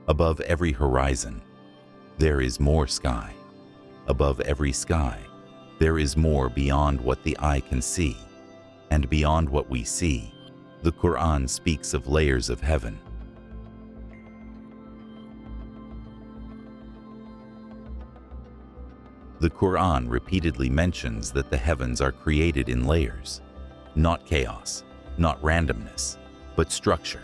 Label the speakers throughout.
Speaker 1: Above every horizon, there is more sky. Above every sky, there is more beyond what the eye can see. And beyond what we see, the Qur'an speaks of layers of heaven. The Qur'an repeatedly mentions that the heavens are created in layers, not chaos, not randomness, but structure,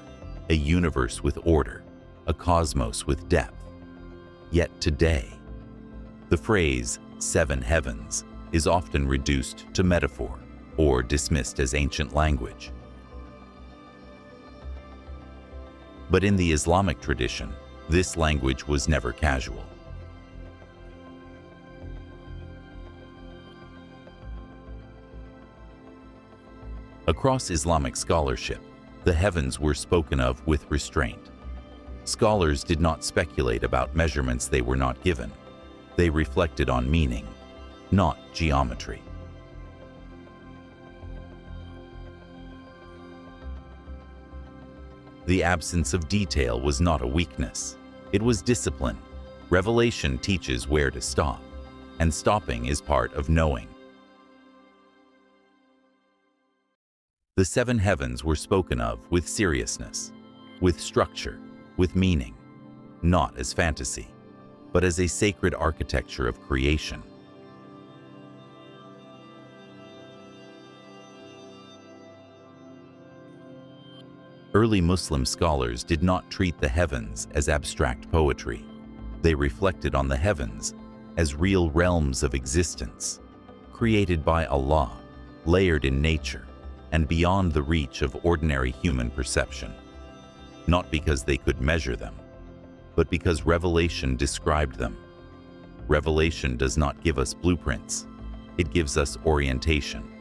Speaker 1: a universe with order, a cosmos with depth. Yet today, the phrase seven heavens is often reduced to metaphor or dismissed as ancient language. But in the Islamic tradition, this language was never casual. Across Islamic scholarship, the heavens were spoken of with restraint. Scholars did not speculate about measurements they were not given. They reflected on meaning, not geometry. The absence of detail was not a weakness. It was discipline. Revelation teaches where to stop, and stopping is part of knowing. The seven heavens were spoken of with seriousness, with structure, with meaning, not as fantasy, but as a sacred architecture of creation. Early Muslim scholars did not treat the heavens as abstract poetry. They reflected on the heavens as real realms of existence, created by Allah, layered in nature, and beyond the reach of ordinary human perception. Not because they could measure them, but because revelation described them. Revelation does not give us blueprints. It gives us orientation.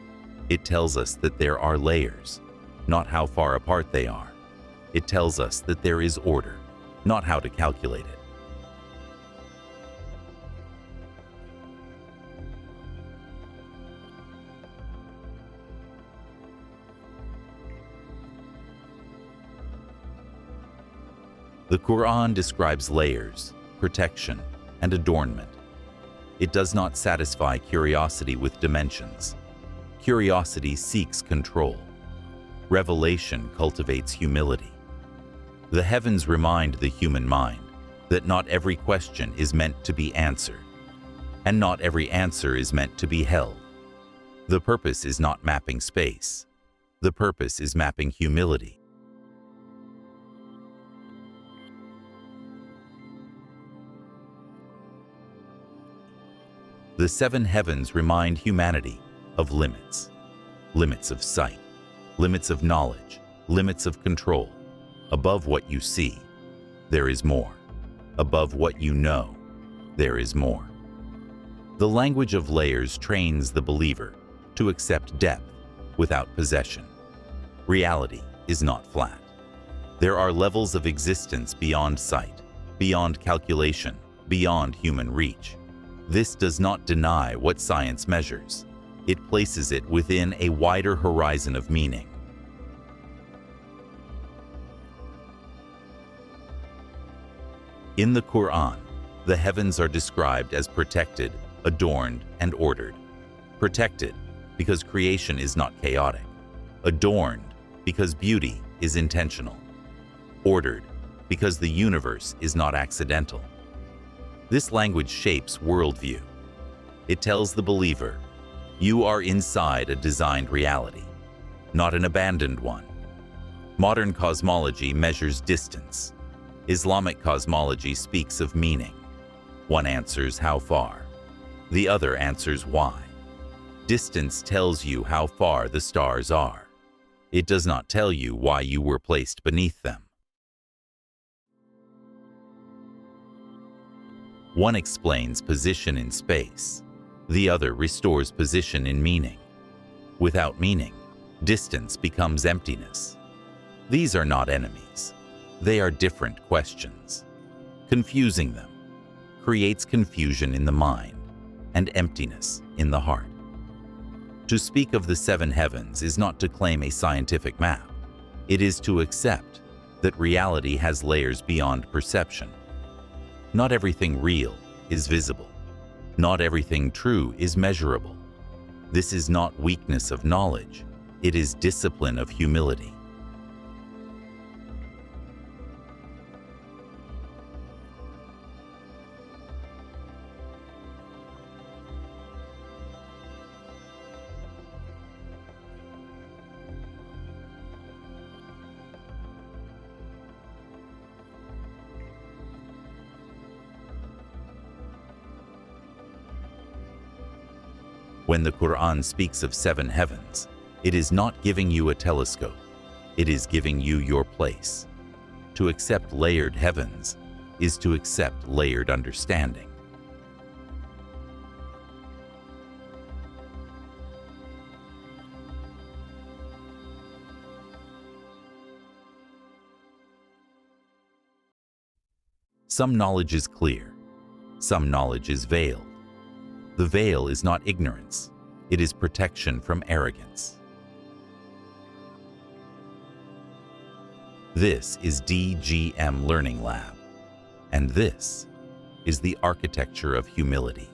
Speaker 1: It tells us that there are layers, not how far apart they are. It tells us that there is order, not how to calculate it. The Qur'an describes layers, protection, and adornment. It does not satisfy curiosity with dimensions. Curiosity seeks control. Revelation cultivates humility. The heavens remind the human mind that not every question is meant to be answered, and not every answer is meant to be held. The purpose is not mapping space. The purpose is mapping humility. The seven heavens remind humanity of limits. Limits of sight, limits of knowledge, limits of control. Above what you see, there is more. Above what you know, there is more. The language of layers trains the believer to accept depth without possession. Reality is not flat. There are levels of existence beyond sight, beyond calculation, beyond human reach. This does not deny what science measures. It places it within a wider horizon of meaning. In the Qur'an, the heavens are described as protected, adorned, and ordered. Protected because creation is not chaotic. Adorned because beauty is intentional. Ordered because the universe is not accidental. This language shapes worldview. It tells the believer, you are inside a designed reality, not an abandoned one. Modern cosmology measures distance. Islamic cosmology speaks of meaning. One answers how far. The other answers why. Distance tells you how far the stars are. It does not tell you why you were placed beneath them. One explains position in space. The other restores position in meaning. Without meaning, distance becomes emptiness. These are not enemies. They are different questions. Confusing them creates confusion in the mind and emptiness in the heart. To speak of the seven heavens is not to claim a scientific map. It is to accept that reality has layers beyond perception. Not everything real is visible. Not everything true is measurable. This is not weakness of knowledge, it is discipline of humility. When the Qur'an speaks of 7 heavens, it is not giving you a telescope, it is giving you your place. To accept layered heavens is to accept layered understanding. Some knowledge is clear, some knowledge is veiled. The veil is not ignorance, it is protection from arrogance. This is DGM Learning Lab, and this is the architecture of humility.